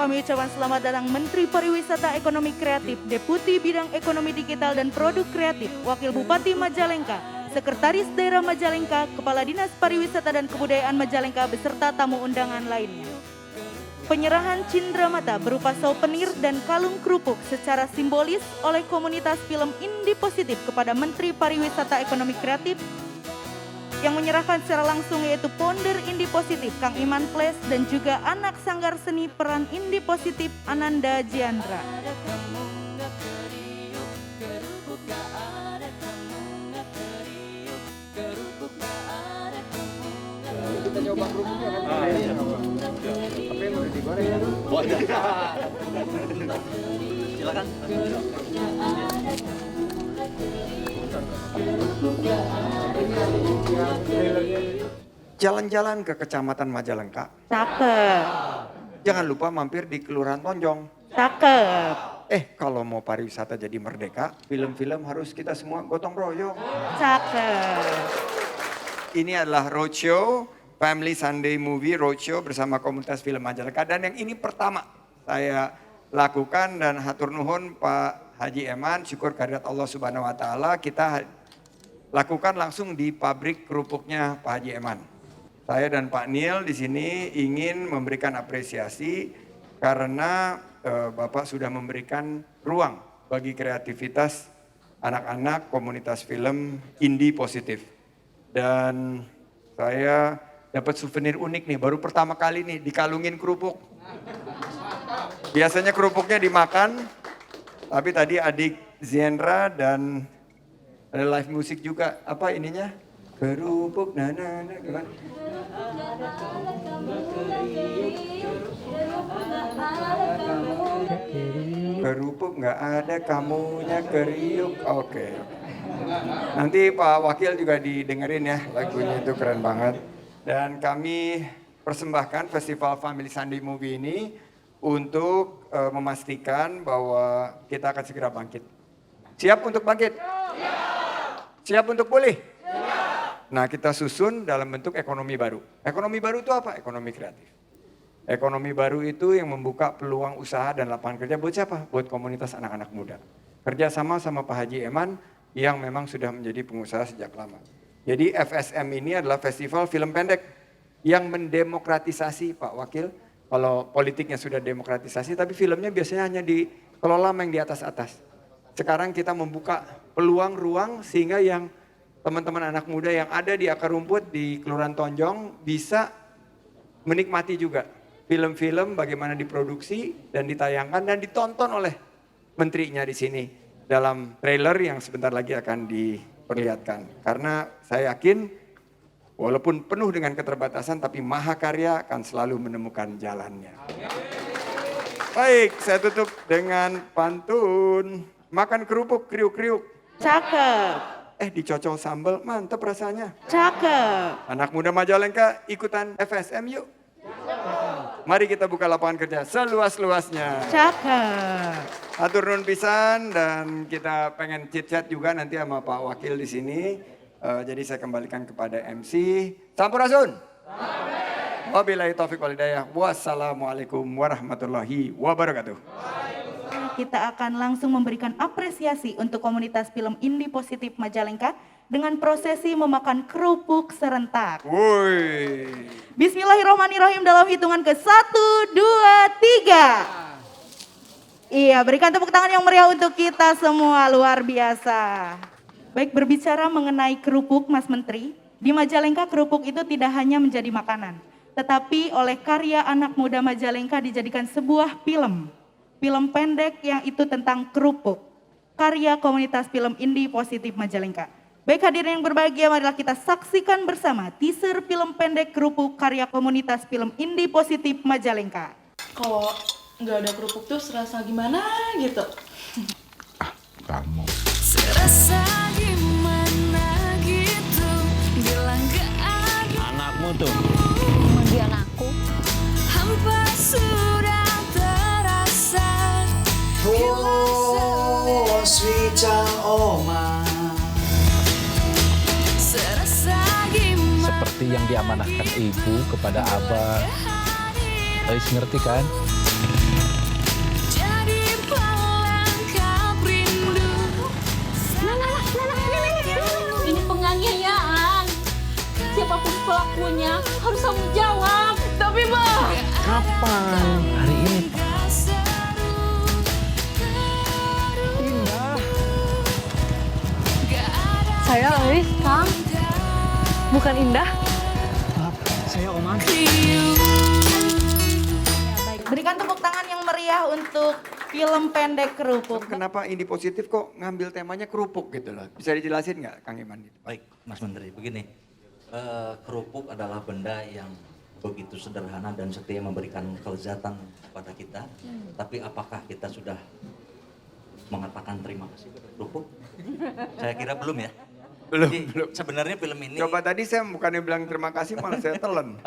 kami ucapkan selamat datang Menteri Pariwisata Ekonomi Kreatif, Deputi Bidang Ekonomi Digital dan Produk Kreatif, Wakil Bupati Majalengka, Sekretaris Daerah Majalengka, Kepala Dinas Pariwisata dan Kebudayaan Majalengka beserta tamu undangan lainnya. Penyerahan cindramata berupa souvenir dan kalung kerupuk secara simbolis oleh komunitas film Indi Positif kepada Menteri Pariwisata Ekonomi Kreatif yang menyerahkan secara langsung yaitu founder Indi Positif Kang Iman Ples dan juga anak sanggar seni peran Indi Positif Ananda Jiandra. Kita coba kerupuknya kan? Tapi yang udah digoreng ya? Silakan. Jalan-jalan ke Kecamatan Majalengka. Cakep. Jangan lupa mampir di Kelurahan Tonjong. Cakep. Kalau mau pariwisata jadi merdeka, film-film harus kita semua gotong royong. Cakep. Ini adalah roadshow, Family Sunday Movie Roadshow bersama komunitas film Majalengka. Dan yang ini pertama saya lakukan dan hatur nuhun Pak Haji Eman, syukur kehadirat Allah Subhanahu wa taala, kita lakukan langsung di pabrik kerupuknya Pak Haji Eman. Saya dan Pak Nil di sini ingin memberikan apresiasi karena Bapak sudah memberikan ruang bagi kreativitas anak-anak komunitas film Indi Positif. Dan saya dapat souvenir unik nih, baru pertama kali nih dikalungin kerupuk. Biasanya kerupuknya dimakan, tapi tadi adik Ziendra dan ada live musik juga. Apa ininya? Kerupuk nana gimana? Kerupuk nggak ada kamunya keriuk. Oke. Nanti Pak Wakil juga didengerin ya, lagunya itu keren banget. Dan kami persembahkan Festival Family Sunday Movie ini untuk memastikan bahwa kita akan segera bangkit. Siap untuk bangkit? Siap untuk pulih? Nah, kita susun dalam bentuk ekonomi baru. Ekonomi baru itu apa? Ekonomi kreatif. Ekonomi baru itu yang membuka peluang usaha dan lapangan kerja buat siapa? Buat komunitas anak-anak muda. Kerjasama sama Pak Haji Eman yang memang sudah menjadi pengusaha sejak lama. Jadi FSM ini adalah festival film pendek yang mendemokratisasi Pak Wakil. Kalau politiknya sudah demokratisasi, tapi filmnya biasanya hanya dikelola yang di atas-atas. Sekarang kita membuka peluang ruang sehingga yang teman-teman anak muda yang ada di akar rumput di Kelurahan Tonjong bisa menikmati juga film-film bagaimana diproduksi dan ditayangkan dan ditonton oleh menterinya di sini dalam trailer yang sebentar lagi akan diperlihatkan. Karena saya yakin walaupun penuh dengan keterbatasan tapi mahakarya akan selalu menemukan jalannya. Baik, saya tutup dengan pantun. Makan kerupuk kriuk-kriuk. Cakep. Dicocol sambal, mantep rasanya. Cakep. Anak muda Majalengka ikutan FSM yuk. Mari kita buka lapangan kerja seluas-luasnya. Cakep. Atur nuhun pisan dan kita pengen chit-chat juga nanti sama Pak Wakil di sini. Jadi saya kembalikan kepada MC. Sampurasun. Wabillahi taufiq wal hidayah. Wassalamualaikum warahmatullahi wabarakatuh. Kita akan langsung memberikan apresiasi untuk komunitas film Indi Positif Majalengka dengan prosesi memakan kerupuk serentak. Woi. Bismillahirrahmanirrahim dalam hitungan ke 1, 2, 3. Iya, berikan tepuk tangan yang meriah untuk kita semua, luar biasa. Baik, berbicara mengenai kerupuk Mas Menteri, di Majalengka kerupuk itu tidak hanya menjadi makanan, tetapi oleh karya anak muda Majalengka dijadikan sebuah film pendek yang itu tentang kerupuk, karya komunitas film Indi Positif Majalengka. Baik hadirin yang berbahagia, marilah kita saksikan bersama teaser film pendek kerupuk karya komunitas film Indi Positif Majalengka. Kalau nggak ada kerupuk tuh serasa gimana gitu. Kamu. Serasa gimana gitu, bilang gak ada. Anakmu tuh. Kemudian aku hampa sudah terasa. Oh, sweet child, oma. Serasa gimana. Seperti yang diamanahkan ibu kepada abah. Ais ngerti kan? harus tanggung jawab. Tapi Bang, Kapan? Hari ini. saya Aris, Kang. Bukan Indah. Maaf, saya Oman. Baik, berikan tepuk tangan yang meriah untuk film pendek Kerupuk. Kenapa Indi Positif kok ngambil temanya kerupuk gitu loh? Bisa dijelasin nggak Kang Iman? Baik, Mas Menteri, begini. Kerupuk adalah benda yang begitu sederhana dan setia memberikan kelezatan kepada kita. Tapi apakah kita sudah mengatakan terima kasih kepada kerupuk? Saya kira belum ya. Jadi, sebenarnya film ini... Coba tadi saya bukannya bilang terima kasih malah saya telan.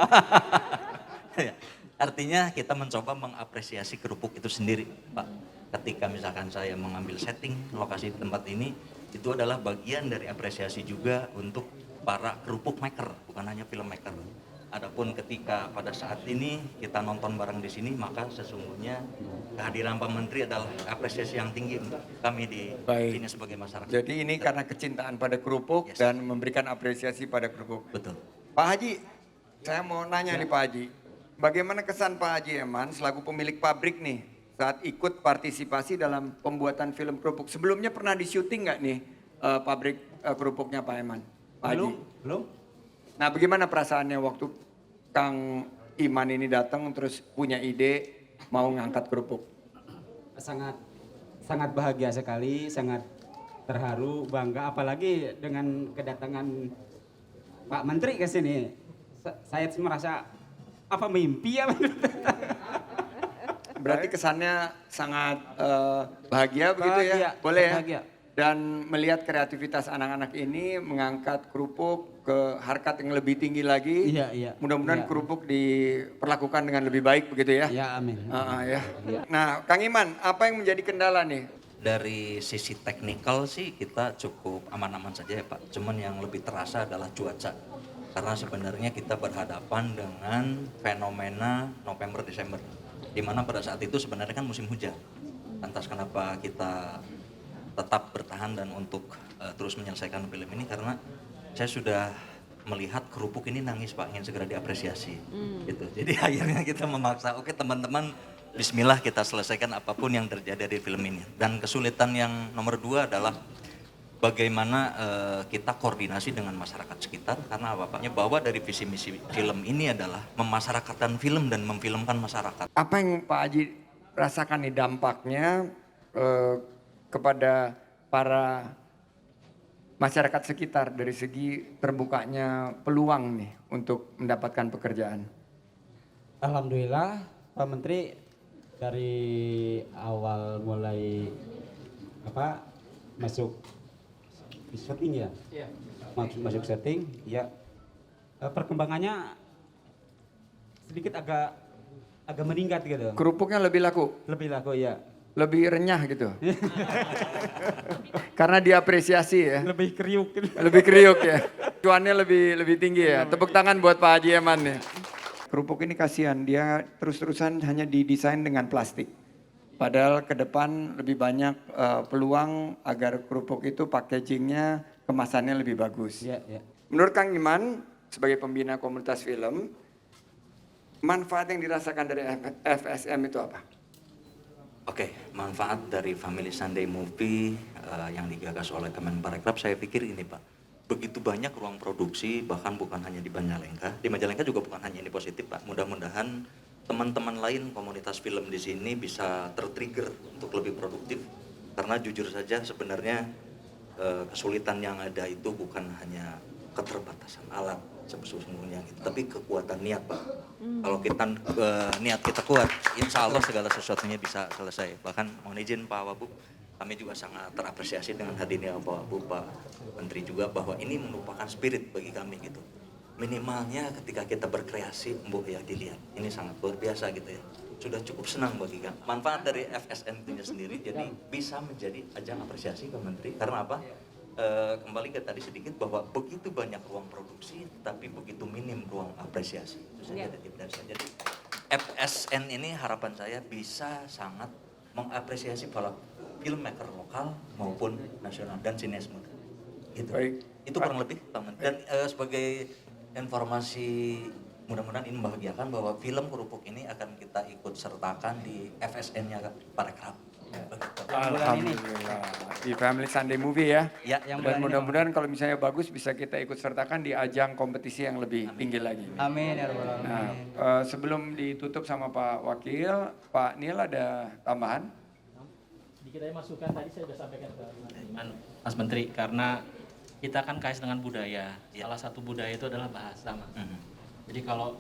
Ya, artinya kita mencoba mengapresiasi kerupuk itu sendiri, Pak. Ketika misalkan saya mengambil setting lokasi di tempat ini, itu adalah bagian dari apresiasi juga untuk para kerupuk maker, bukan hanya film maker. Adapun ketika pada saat ini kita nonton bareng di sini, maka sesungguhnya kehadiran Pak Menteri adalah apresiasi yang tinggi untuk kami di Baik. sini sebagai masyarakat. Jadi ini karena kecintaan pada kerupuk Yes. dan memberikan apresiasi pada kerupuk. Betul. Pak Haji, saya mau nanya nih Pak Haji. Bagaimana kesan Pak Haji Eman selaku pemilik pabrik nih saat ikut partisipasi dalam pembuatan film kerupuk? Sebelumnya pernah di syuting nggak nih pabrik kerupuknya Pak Eman? Pak Haji? Belum. Nah bagaimana perasaannya waktu Kang Iman ini datang terus punya ide mau ngangkat kerupuk? Sangat bahagia sekali, sangat terharu, bangga, apalagi dengan kedatangan Pak Menteri ke sini. Saya merasa apa mimpi ya? Berarti kesannya sangat bahagia begitu ya? Bahagia, Boleh ya? bahagia. Dan melihat kreativitas anak-anak ini mengangkat kerupuk ke harkat yang lebih tinggi lagi. Iya. Mudah-mudahan Iya. kerupuk diperlakukan dengan lebih baik begitu ya? Ya, amin. Ya. Nah, Kang Iman, apa yang menjadi kendala nih? Dari sisi teknikal sih kita cukup aman-aman saja ya Pak. Cuman yang lebih terasa adalah cuaca. Karena sebenarnya kita berhadapan dengan fenomena November-Desember. Di mana pada saat itu sebenarnya kan musim hujan. Lantas kenapa kita tetap bertahan dan untuk terus menyelesaikan film ini? Karena saya sudah melihat kerupuk ini nangis Pak, ingin segera diapresiasi. Gitu. Jadi akhirnya kita memaksa, oke teman-teman, bismillah kita selesaikan apapun yang terjadi di film ini. Dan kesulitan yang nomor 2 adalah bagaimana kita koordinasi dengan masyarakat sekitar. Karena apa Pak? Bahwa dari visi misi film ini adalah memasyarakatkan film dan memfilmkan masyarakat. Apa yang Pak Haji rasakan nih dampaknya kepada para masyarakat sekitar dari segi terbukanya peluang nih untuk mendapatkan pekerjaan? Alhamdulillah Pak Menteri dari awal mulai masuk syuting ya, masuk syuting ya, perkembangannya sedikit agak meningkat gitu, Kerupuknya lebih laku, lebih laku ya, lebih renyah gitu. Karena diapresiasi ya. lebih kriuk gitu. Lebih kriuk ya. Cuannya lebih tinggi ya. Tepuk tangan buat Pak Haji Eman nih. Kerupuk ini kasihan, dia terus-terusan hanya didesain dengan plastik. Padahal ke depan lebih banyak peluang agar kerupuk itu packagingnya, kemasannya lebih bagus. Ya. Menurut Kang Iman, sebagai pembina komunitas film, manfaat yang dirasakan dari FSM itu apa? Oke, manfaat dari Family Sunday Movie yang digagas oleh Kemenparekraf, saya pikir ini Pak, begitu banyak ruang produksi, bahkan bukan hanya di Majalengka. Di Majalengka juga bukan hanya ini positif Pak. Mudah-mudahan teman-teman lain komunitas film di sini bisa tertrigger untuk lebih produktif. Karena jujur saja sebenarnya kesulitan yang ada itu bukan hanya keterbatasan alat sesungguhnya gitu, tapi kekuatan niat Pak. Kalau kita niat kita kuat, insya Allah segala sesuatunya bisa selesai. Bahkan mohon izin Pak Wabub, kami juga sangat terapresiasi dengan hadirnya Pak Wabub, Pak Menteri juga, bahwa ini merupakan spirit bagi kami gitu. Minimalnya ketika kita berkreasi, ya dilihat, ini sangat luar biasa gitu ya. Sudah cukup senang bagi kami. Manfaat dari FSM itu sendiri, jadi bisa menjadi ajang apresiasi Pak Menteri. Karena apa? Kembali ke tadi sedikit bahwa begitu banyak ruang produksi tapi begitu minim ruang apresiasi. Itu saja dari saya. Jadi FSN ini harapan saya bisa sangat mengapresiasi para filmmaker lokal maupun nasional dan sineasme. Gitu. Baik. Itu kurang lebih Pak Menteri. Dan sebagai informasi mudah-mudahan ini membahagiakan bahwa film Kerupuk ini akan kita ikut sertakan di FSN-nya Parekraf. Alhamdulillah. Di Family Sunday Movie ya. Ya, yang Dan bulan ini, mudah-mudahan kalau misalnya bagus bisa kita ikut sertakan di ajang kompetisi yang lebih tinggi lagi. Amin ya rabbal alamin. Nah, sebelum ditutup sama Pak Wakil, Pak Nil ada tambahan? Dikit aja masukan tadi saya sudah sampaikan ke Mas Menteri, karena kita kan kait dengan budaya. Salah satu budaya itu adalah bahasa, Mas. Jadi kalau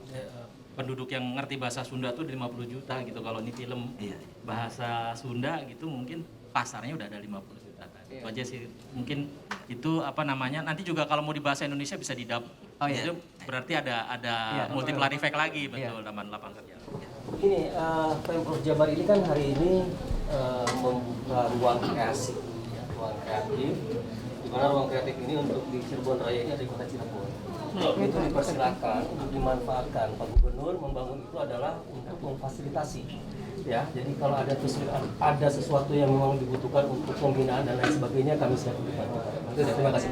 penduduk yang ngerti bahasa Sunda tuh 50 juta gitu. Kalau ini film bahasa Sunda gitu mungkin pasarnya udah ada 50 juta. Itu aja sih. Mungkin itu apa namanya, nanti juga kalau mau di bahasa Indonesia bisa didub. Itu berarti ada multiplier effect lagi, betul, tambahan lapangan kerja. Ini Pemprov Jabar ini kan hari ini membuka ruang kreasi, ruang kreatif. Di mana ruang kreatif ini untuk di Cirebon Raya ini ada di Kota Cirebon. Itu dipersilakan untuk dimanfaatkan. Pak Gubernur membangun itu adalah untuk memfasilitasi. Ya, jadi kalau ada sesuatu yang memang dibutuhkan untuk pembinaan dan lain sebagainya, kami siap untuk bantu. Terima kasih.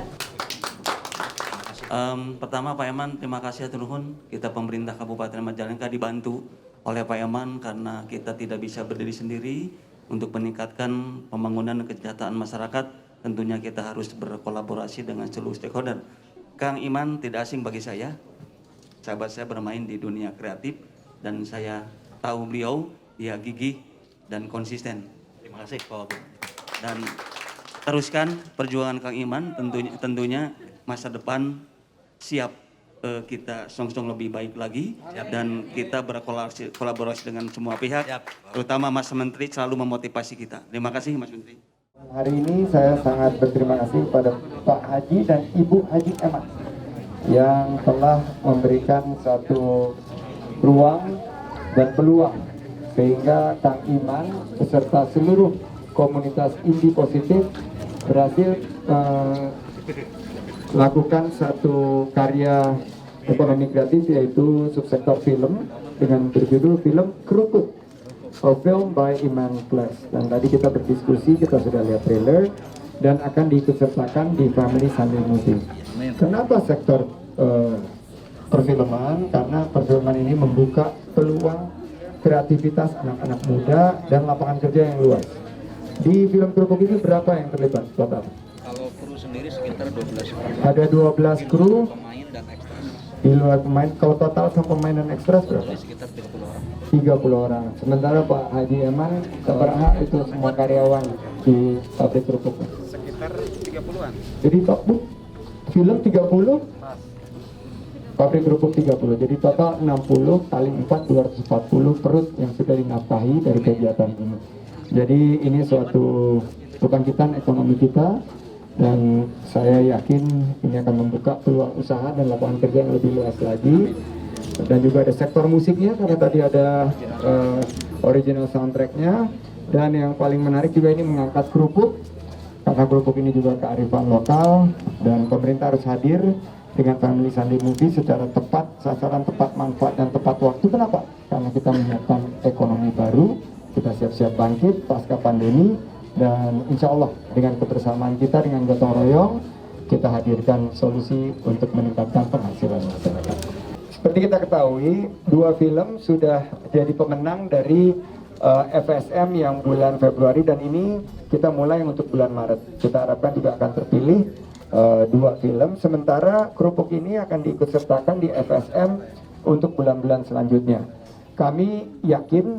Pertama Pak Eman, terima kasih atur nuhun. Kita pemerintah Kabupaten Majalengka dibantu oleh Pak Eman karena kita tidak bisa berdiri sendiri untuk meningkatkan pembangunan dan kesejahteraan masyarakat. Tentunya kita harus berkolaborasi dengan seluruh stakeholder. Kang Iman tidak asing bagi saya. Sahabat saya bermain di dunia kreatif dan saya tahu beliau dia gigih dan konsisten. Terima kasih Pak Wagub. Dan teruskan perjuangan Kang Iman, tentunya masa depan siap kita song-song lebih baik lagi dan kita berkolaborasi dengan semua pihak, terutama Mas Menteri selalu memotivasi kita. Terima kasih Mas Menteri. Hari ini saya sangat berterima kasih kepada Pak Haji dan Ibu Haji Eman yang telah memberikan satu ruang dan peluang sehingga Kang Iman beserta seluruh komunitas Indi Positif berhasil melakukan satu karya ekonomi kreatif yaitu subsektor film dengan berjudul film Kerupuk. A film by Iman Plus. Dan tadi kita berdiskusi, kita sudah lihat trailer dan akan diikutsertakan di Family Sunday Movie. Kenapa sektor perfilman? Karena perfilman ini membuka peluang kreativitas anak-anak muda dan lapangan kerja yang luas. Di film Kerupuk ini berapa yang terlibat total? Kalau kru sendiri sekitar 12 orang. Ada 12 kru. Pemain dan ekstras. Di luar pemain, kalau total sama pemain dan ekstras berapa? Sekitar 30 orang. 30 orang. Sementara Pak Haji Eman seberhak itu semua karyawan di pabrik kerupuk. Sekitar 30-an. Jadi film 30, pabrik kerupuk 30. Jadi total 60 kali 4 240 perut yang sudah dinafkahi dari kegiatan ini. Jadi ini suatu kebangkitan ekonomi kita dan saya yakin ini akan membuka peluang usaha dan lapangan kerja yang lebih luas lagi. Dan juga ada sektor musiknya karena tadi ada original soundtracknya. Dan yang paling menarik juga ini mengangkat kerupuk karena kerupuk ini juga kearifan lokal dan pemerintah harus hadir dengan Family Sunday Movie secara tepat sasaran, tepat manfaat dan tepat waktu. Kenapa? Karena kita menyiapkan ekonomi baru, kita siap-siap bangkit pasca pandemi dan insya Allah dengan kebersamaan kita dengan gotong royong kita hadirkan solusi untuk meningkatkan penghasilan masyarakat. Seperti kita ketahui, 2 film sudah jadi pemenang dari FSM yang bulan Februari dan ini kita mulai untuk bulan Maret. Kita harapkan juga akan terpilih 2 film. Sementara kerupuk ini akan diikutsertakan di FSM untuk bulan-bulan selanjutnya. Kami yakin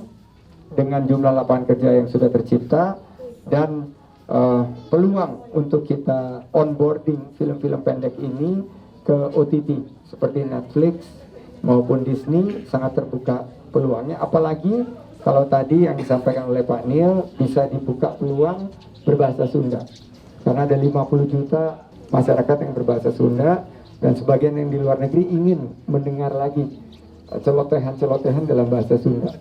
dengan jumlah lapangan kerja yang sudah tercipta dan peluang untuk kita onboarding film-film pendek ini ke OTT seperti Netflix maupun Disney sangat terbuka peluangnya, apalagi kalau tadi yang disampaikan oleh Pak Nil bisa dibuka peluang berbahasa Sunda karena ada 50 juta masyarakat yang berbahasa Sunda dan sebagian yang di luar negeri ingin mendengar lagi celotehan-celotehan dalam bahasa Sunda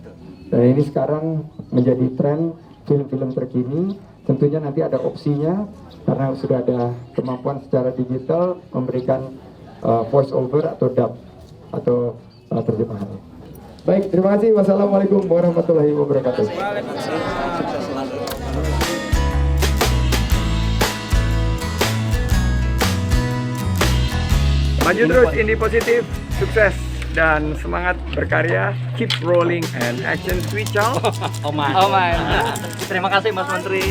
dan ini sekarang menjadi tren film-film terkini. Tentunya nanti ada opsinya karena sudah ada kemampuan secara digital memberikan voice over atau dub atau terjemahannya. Baik, terima kasih. Wassalamualaikum warahmatullahi wabarakatuh. Maju terus, Indi Positif, sukses. dan semangat berkarya. Keep rolling and action switch out. Terima kasih Mas Menteri.